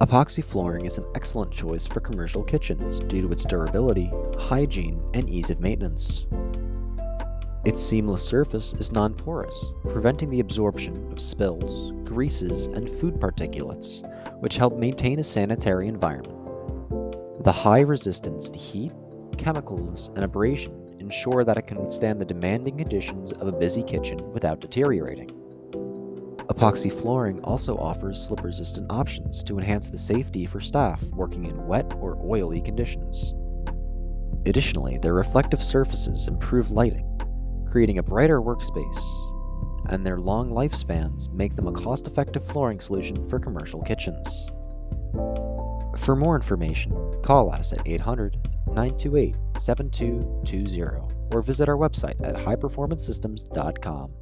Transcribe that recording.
Epoxy flooring is an excellent choice for commercial kitchens due to its durability, hygiene, and ease of maintenance. Its seamless surface is non-porous, preventing the absorption of spills, greases, and food particulates, which help maintain a sanitary environment. The high resistance to heat, chemicals, and abrasion ensure that it can withstand the demanding conditions of a busy kitchen without deteriorating. Epoxy flooring also offers slip-resistant options to enhance the safety for staff working in wet or oily conditions. Additionally, their reflective surfaces improve lighting, creating a brighter workspace, and their long lifespans make them a cost-effective flooring solution for commercial kitchens. For more information, call us at 800-928-7220 or visit our website at highperformancesystems.com.